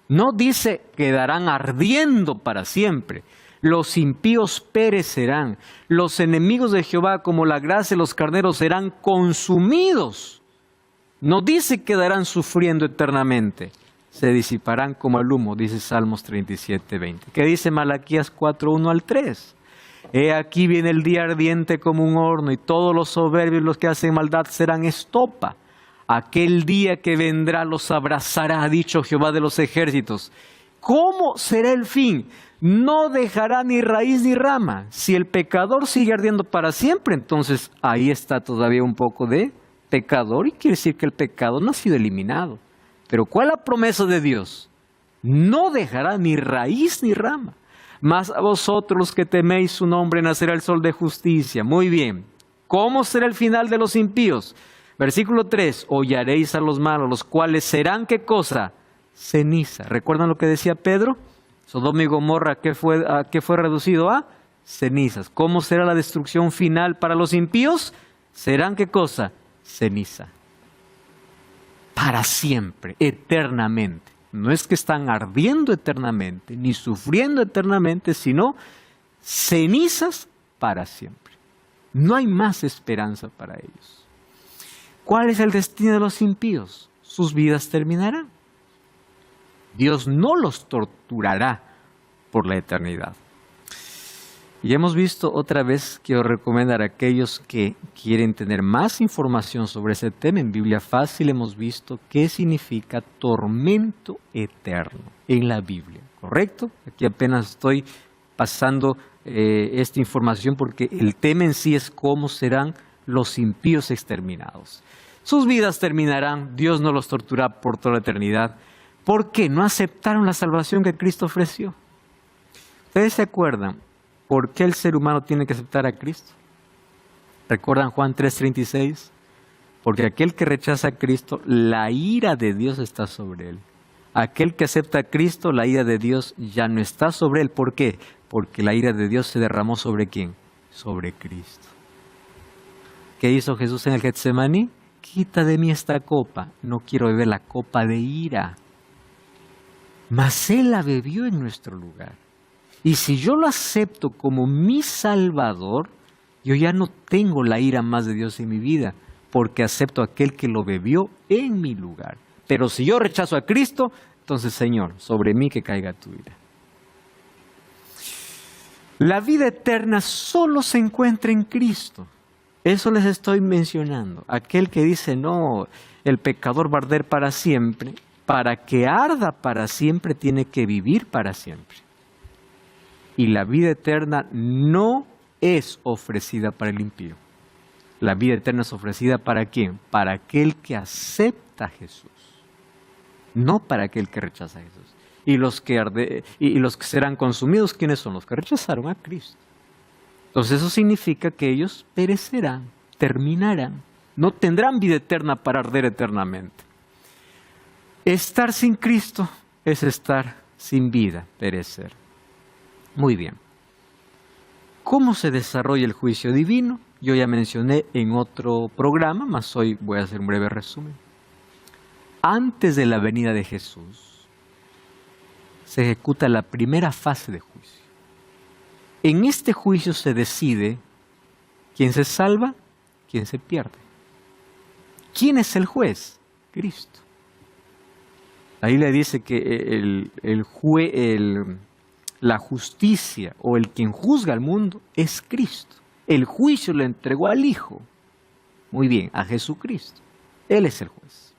Speaker 1: No dice quedarán ardiendo para siempre. Los impíos perecerán. Los enemigos de Jehová, como la grasa de los carneros, serán consumidos. No dice quedarán sufriendo eternamente, se disiparán como el humo, dice Salmos 37:20. ¿Qué dice Malaquías 4:1-3? He aquí viene el día ardiente como un horno y todos los soberbios, los que hacen maldad, serán estopa. Aquel día que vendrá los abrazará, ha dicho Jehová de los ejércitos. ¿Cómo será el fin? No dejará ni raíz ni rama. Si el pecador sigue ardiendo para siempre, entonces ahí está todavía un poco de pecador y quiere decir que el pecado no ha sido eliminado. Pero ¿cuál es la promesa de Dios? No dejará ni raíz ni rama. Mas a vosotros los que teméis su nombre nacerá el sol de justicia. Muy bien. ¿Cómo será el final de los impíos? Versículo 3. Hollaréis a los malos, los cuales serán ¿qué cosa? Ceniza. ¿Recuerdan lo que decía Pedro? Sodoma y Gomorra, ¿a qué fue reducido? A cenizas. ¿Cómo será la destrucción final para los impíos? ¿Serán qué cosa? Ceniza. Para siempre, eternamente. No es que están ardiendo eternamente, ni sufriendo eternamente, sino cenizas para siempre. No hay más esperanza para ellos. ¿Cuál es el destino de los impíos? Sus vidas terminarán. Dios no los torturará por la eternidad. Y hemos visto otra vez, quiero recomendar a aquellos que quieren tener más información sobre ese tema. En Biblia Fácil hemos visto qué significa tormento eterno en la Biblia, ¿correcto? Aquí apenas estoy pasando esta información porque el tema en sí es cómo serán los impíos exterminados. Sus vidas terminarán, Dios no los torturará por toda la eternidad. ¿Por qué? No aceptaron la salvación que Cristo ofreció. ¿Ustedes se acuerdan por qué el ser humano tiene que aceptar a Cristo? ¿Recuerdan Juan 3:36? Porque aquel que rechaza a Cristo, la ira de Dios está sobre él. Aquel que acepta a Cristo, la ira de Dios ya no está sobre él. ¿Por qué? Porque la ira de Dios se derramó ¿sobre quién? Sobre Cristo. ¿Qué hizo Jesús en el Getsemaní? Quita de mí esta copa, no quiero beber la copa de ira. Mas Él la bebió en nuestro lugar. Y si yo lo acepto como mi Salvador, yo ya no tengo la ira más de Dios en mi vida, porque acepto a aquel que lo bebió en mi lugar. Pero si yo rechazo a Cristo, entonces Señor, sobre mí que caiga tu ira. La vida eterna solo se encuentra en Cristo. Eso les estoy mencionando. Aquel que dice, no, el pecador va a arder para siempre. Para que arda para siempre tiene que vivir para siempre. Y la vida eterna no es ofrecida para el impío. La vida eterna es ofrecida ¿para quién? Para aquel que acepta a Jesús. No para aquel que rechaza a Jesús. Y los que serán consumidos, ¿quiénes son? Los que rechazaron a Cristo. Entonces eso significa que ellos perecerán, terminarán, no tendrán vida eterna para arder eternamente. Estar sin Cristo es estar sin vida, perecer. Muy bien. ¿Cómo se desarrolla el juicio divino? Yo ya mencioné en otro programa, mas hoy voy a hacer un breve resumen. Antes de la venida de Jesús, se ejecuta la primera fase de juicio. En este juicio se decide quién se salva, quién se pierde. ¿Quién es el juez? Cristo. La Biblia dice que la justicia o el quien juzga al mundo es Cristo. El juicio lo entregó al Hijo. Muy bien, a Jesucristo. Él es el juez.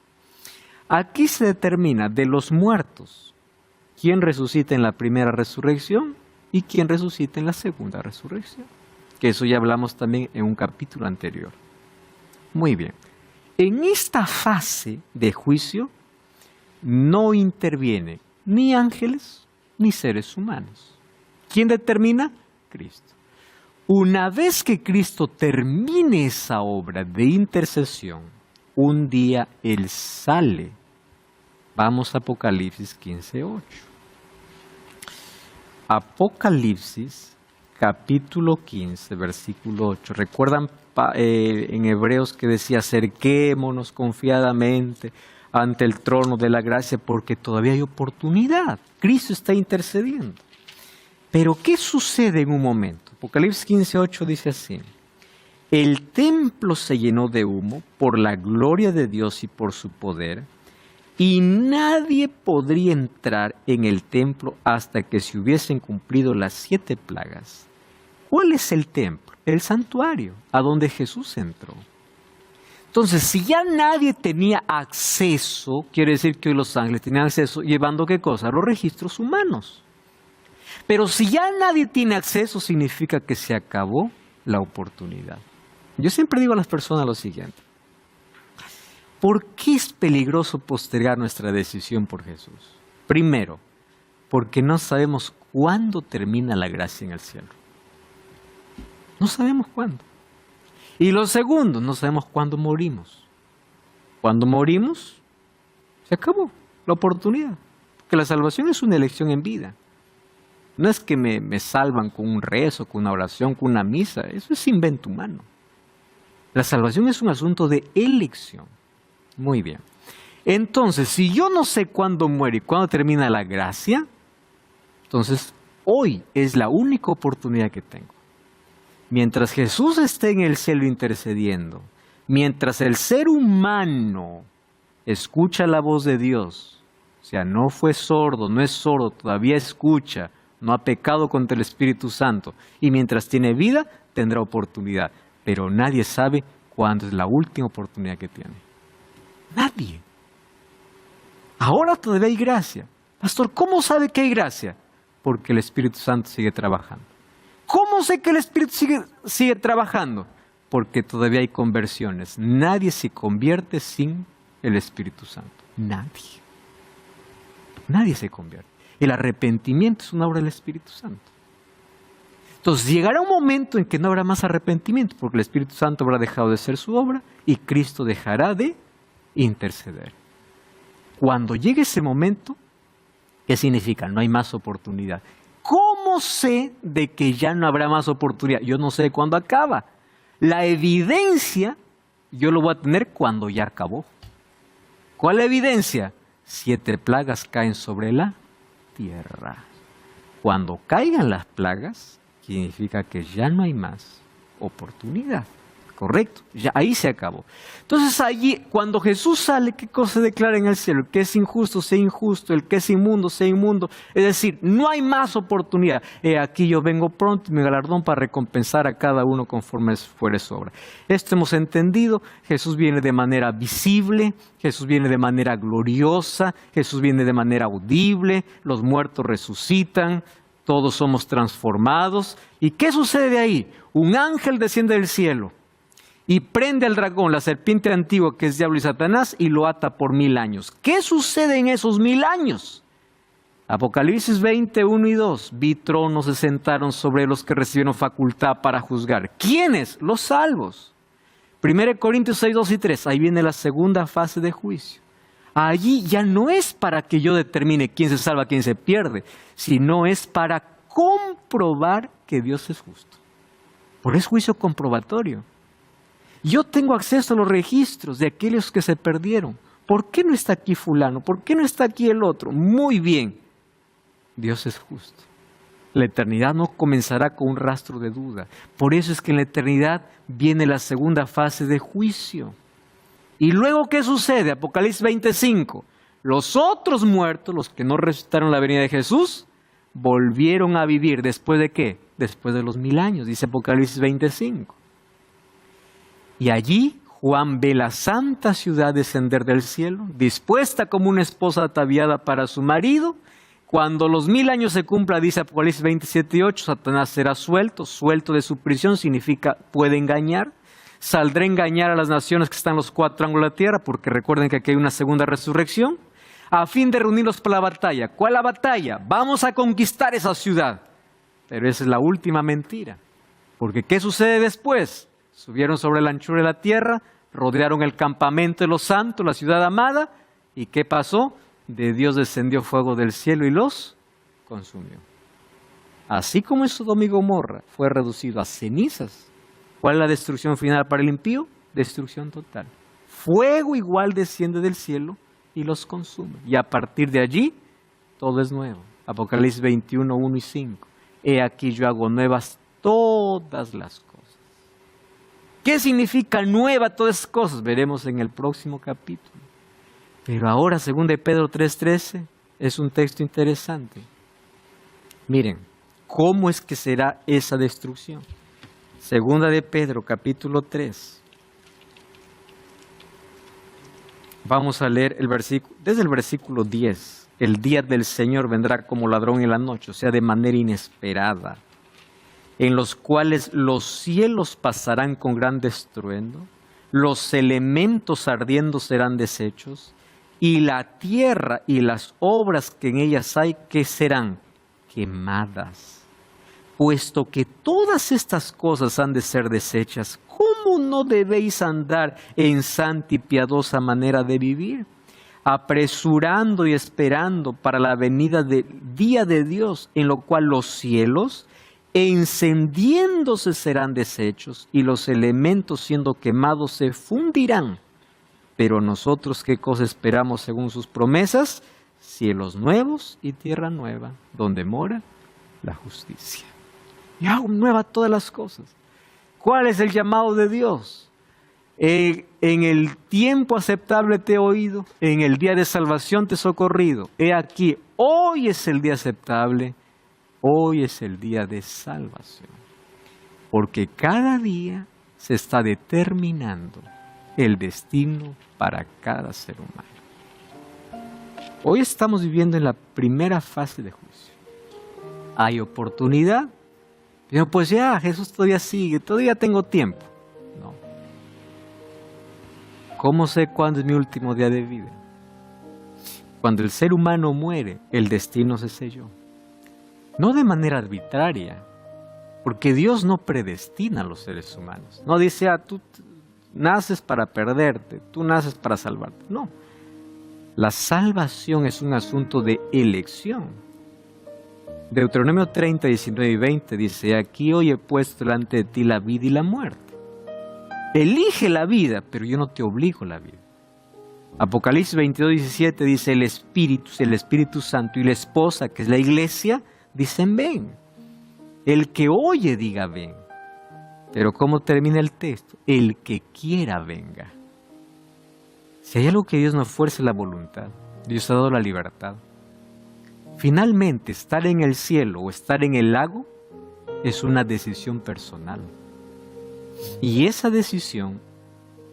Speaker 1: Aquí se determina de los muertos quién resucita en la primera resurrección y quién resucita en la segunda resurrección. Que eso ya hablamos también en un capítulo anterior. Muy bien. En esta fase de juicio no intervienen ni ángeles ni seres humanos. ¿Quién determina? Cristo. Una vez que Cristo termine esa obra de intercesión, un día Él sale. Vamos a Apocalipsis 15:8. Apocalipsis capítulo 15, versículo 8. ¿Recuerdan en Hebreos que decía acerquémonos confiadamente ante el trono de la gracia porque todavía hay oportunidad? Cristo está intercediendo. Pero ¿qué sucede en un momento? Apocalipsis 15:8 dice así: el templo se llenó de humo por la gloria de Dios y por su poder, y nadie podría entrar en el templo hasta que se hubiesen cumplido las 7 plagas. ¿Cuál es el templo? El santuario, a donde Jesús entró. Entonces, si ya nadie tenía acceso, quiere decir que hoy los ángeles tenían acceso, llevando ¿qué cosa? Los registros humanos. Pero si ya nadie tiene acceso, significa que se acabó la oportunidad. Yo siempre digo a las personas lo siguiente: ¿por qué es peligroso postergar nuestra decisión por Jesús? Primero, porque no sabemos cuándo termina la gracia en el cielo. No sabemos cuándo. Y lo segundo, no sabemos cuándo morimos. Cuando morimos, se acabó la oportunidad. Porque la salvación es una elección en vida. No es que me salvan con un rezo, con una oración, con una misa. Eso es invento humano. La salvación es un asunto de elección. Muy bien. Entonces, si yo no sé cuándo muere y cuándo termina la gracia, entonces hoy es la única oportunidad que tengo. Mientras Jesús esté en el cielo intercediendo, mientras el ser humano escucha la voz de Dios, o sea, no fue sordo, no es sordo, todavía escucha, no ha pecado contra el Espíritu Santo y mientras tiene vida tendrá oportunidad, pero nadie sabe cuándo es la última oportunidad que tiene. Nadie. Ahora todavía hay gracia. Pastor, ¿cómo sabe que hay gracia? Porque el Espíritu Santo sigue trabajando. ¿Cómo sé que el Espíritu sigue trabajando? Porque todavía hay conversiones. Nadie se convierte sin el Espíritu Santo. Nadie. Nadie se convierte. El arrepentimiento es una obra del Espíritu Santo. Entonces llegará un momento en que no habrá más arrepentimiento, porque el Espíritu Santo habrá dejado de ser su obra y Cristo dejará de interceder. Cuando llegue ese momento, ¿qué significa? No hay más oportunidad. ¿Cómo sé de que ya no habrá más oportunidad? Yo no sé cuándo acaba. La evidencia yo lo voy a tener cuando ya acabó. ¿Cuál es la evidencia? 7 plagas caen sobre la tierra. Cuando caigan las plagas, significa que ya no hay más oportunidad. Correcto, ya ahí se acabó. Entonces allí, cuando Jesús sale, ¿qué cosa se declara en el cielo? El que es injusto, sea injusto, el que es inmundo, sea inmundo. Es decir, no hay más oportunidad. Aquí yo vengo pronto y mi galardón para recompensar a cada uno conforme fuere su obra. Esto hemos entendido. Jesús viene de manera visible, Jesús viene de manera gloriosa, Jesús viene de manera audible, los muertos resucitan, todos somos transformados. ¿Y qué sucede ahí? Un ángel desciende del cielo y prende al dragón, la serpiente antigua que es diablo y Satanás, y lo ata por 1000 años. ¿Qué sucede en esos 1000 años? Apocalipsis 20, 1 y 2. Vi tronos se sentaron sobre los que recibieron facultad para juzgar. ¿Quiénes? Los salvos. 1 Corintios 6, 2 y 3. Ahí viene la segunda fase de juicio. Allí ya no es para que yo determine quién se salva, quién se pierde, sino es para comprobar que Dios es justo. Por eso es juicio comprobatorio. Yo tengo acceso a los registros de aquellos que se perdieron. ¿Por qué no está aquí fulano? ¿Por qué no está aquí el otro? Muy bien, Dios es justo. La eternidad no comenzará con un rastro de duda. Por eso es que en la eternidad viene la segunda fase de juicio. ¿Y luego qué sucede? Apocalipsis 25. Los otros muertos, los que no resucitaron la venida de Jesús, volvieron a vivir. ¿Después de qué? Después de los 1000 años, dice Apocalipsis 25. Y allí Juan ve la santa ciudad descender del cielo, dispuesta como una esposa ataviada para su marido. Cuando los 1000 años se cumpla, dice Apocalipsis 27 y 8, Satanás será suelto. Suelto de su prisión significa puede engañar. Saldrá a engañar a las naciones que están en los 4 ángulos de la tierra, porque recuerden que aquí hay una segunda resurrección, a fin de reunirlos para la batalla. ¿Cuál es la batalla? Vamos a conquistar esa ciudad. Pero esa es la última mentira. Porque ¿qué sucede después? Subieron sobre la anchura de la tierra, rodearon el campamento de los santos, la ciudad amada. ¿Y qué pasó? De Dios descendió fuego del cielo y los consumió. Así como en Sodoma y Gomorra fue reducido a cenizas. ¿Cuál es la destrucción final para el impío? Destrucción total. Fuego igual desciende del cielo y los consume. Y a partir de allí, todo es nuevo. Apocalipsis 21, 1 y 5. He aquí yo hago nuevas todas las cosas. ¿Qué significa nueva todas esas cosas? Veremos en el próximo capítulo. Pero ahora, 2 Pedro 3:13, es un texto interesante. Miren, ¿cómo es que será esa destrucción? 2 Pedro, capítulo 3. Vamos a leer desde el versículo 10. El día del Señor vendrá como ladrón en la noche, o sea, de manera inesperada, en los cuales los cielos pasarán con gran estruendo, los elementos ardiendo serán deshechos, y la tierra y las obras que en ellas hay, que serán quemadas. Puesto que todas estas cosas han de ser deshechas, ¿cómo no debéis andar en santa y piadosa manera de vivir? Apresurando y esperando para la venida del día de Dios, en lo cual los cielos encendiéndose serán deshechos y los elementos siendo quemados se fundirán. Pero nosotros, ¿qué cosa esperamos según sus promesas? Cielos nuevos y tierra nueva, donde mora la justicia. Y hago nueva todas las cosas. ¿Cuál es el llamado de Dios? En el tiempo aceptable te he oído, en el día de salvación te he socorrido. He aquí, hoy es el día aceptable, Hoy es el día de salvación, porque cada día se está determinando el destino para cada ser humano. Hoy estamos viviendo en la primera fase de juicio. Hay oportunidad, pero pues ya, Jesús todavía sigue, todavía tengo tiempo. No. ¿Cómo sé cuándo es mi último día de vida? Cuando el ser humano muere, el destino se selló. No de manera arbitraria, porque Dios no predestina a los seres humanos. No dice, tú naces para perderte, tú naces para salvarte. No. La salvación es un asunto de elección. Deuteronomio 30, 19 y 20 dice, aquí hoy he puesto delante de ti la vida y la muerte. Elige la vida, pero yo no te obligo a la vida. Apocalipsis 22, 17 dice, el Espíritu Santo y la esposa, que es la iglesia, dicen ven. El que oye diga ven. Pero ¿cómo termina el texto? El que quiera venga. Si hay algo que Dios nos fuerza, la voluntad. Dios ha dado la libertad. Finalmente, estar en el cielo o estar en el lago es una decisión personal. Y esa decisión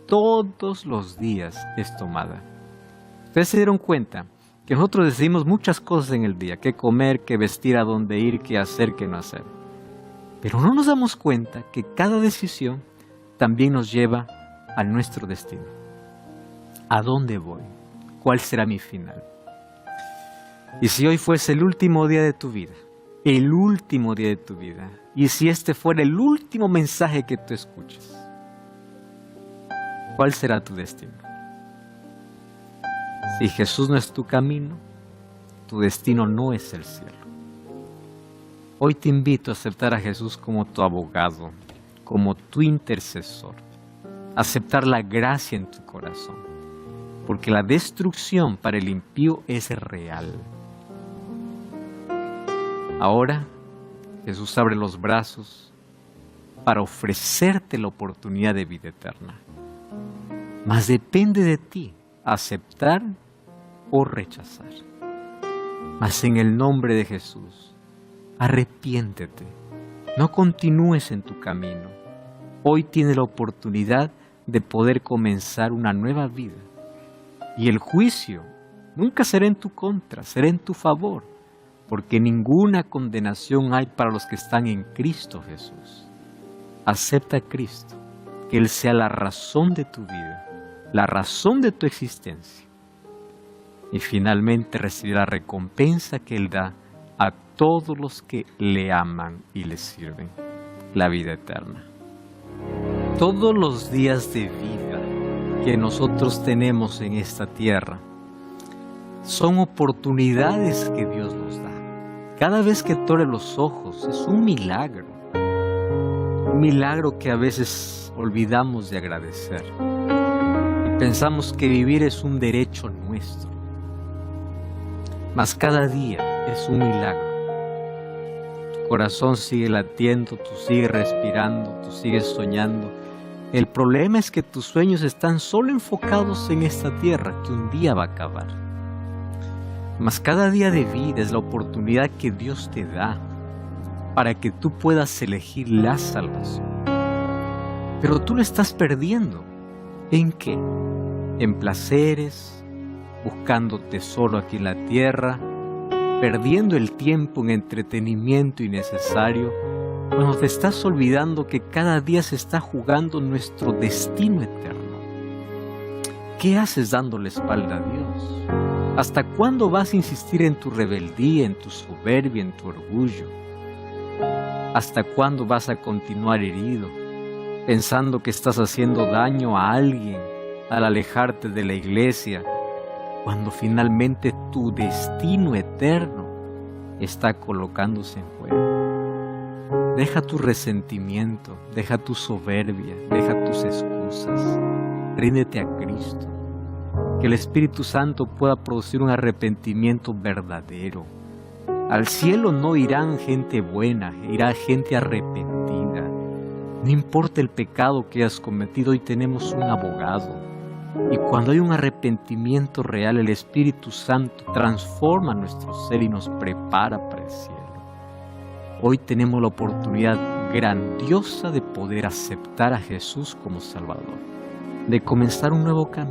Speaker 1: todos los días es tomada. Ustedes se dieron cuenta que nosotros decidimos muchas cosas en el día, qué comer, qué vestir, a dónde ir, qué hacer, qué no hacer. Pero no nos damos cuenta que cada decisión también nos lleva a nuestro destino. ¿A dónde voy? ¿Cuál será mi final? Y si hoy fuese el último día de tu vida, el último día de tu vida, y si este fuera el último mensaje que tú escuches, ¿cuál será tu destino? Si Jesús no es tu camino, tu destino no es el cielo. Hoy te invito a aceptar a Jesús como tu abogado, como tu intercesor. Aceptar la gracia en tu corazón, porque la destrucción para el impío es real. Ahora Jesús abre los brazos para ofrecerte la oportunidad de vida eterna. Mas depende de ti aceptar o rechazar. Mas en el nombre de Jesús, arrepiéntete. No continúes en tu camino. Hoy tienes la oportunidad de poder comenzar una nueva vida. Y el juicio nunca será en tu contra, será en tu favor, porque ninguna condenación hay para los que están en Cristo Jesús. Acepta a Cristo, que Él sea la razón de tu vida, la razón de tu existencia. Y finalmente recibirá la recompensa que Él da a todos los que le aman y le sirven, la vida eterna. Todos los días de vida que nosotros tenemos en esta tierra son oportunidades que Dios nos da. Cada vez que tú abres los ojos es un milagro que a veces olvidamos de agradecer. Y pensamos que vivir es un derecho nuestro. Mas cada día es un milagro. Tu corazón sigue latiendo, tú sigues respirando, tú sigues soñando. El problema es que tus sueños están solo enfocados en esta tierra que un día va a acabar. Mas cada día de vida es la oportunidad que Dios te da para que tú puedas elegir la salvación. Pero tú lo estás perdiendo. ¿En qué? En placeres, buscando tesoro aquí en la tierra, perdiendo el tiempo en entretenimiento innecesario, cuando te estás olvidando que cada día se está jugando nuestro destino eterno. ¿Qué haces dándole espalda a Dios? ¿Hasta cuándo vas a insistir en tu rebeldía, en tu soberbia, en tu orgullo? ¿Hasta cuándo vas a continuar herido, pensando que estás haciendo daño a alguien al alejarte de la iglesia, cuando finalmente tu destino eterno está colocándose en juego? Deja tu resentimiento, deja tu soberbia, deja tus excusas, ríndete a Cristo. Que el Espíritu Santo pueda producir un arrepentimiento verdadero. Al cielo no irán gente buena, irá gente arrepentida. No importa el pecado que hayas cometido, hoy tenemos un abogado. Y cuando hay un arrepentimiento real, el Espíritu Santo transforma nuestro ser y nos prepara para el cielo. hoy tenemos la oportunidad grandiosa de poder aceptar a Jesús como Salvador, de comenzar un nuevo camino.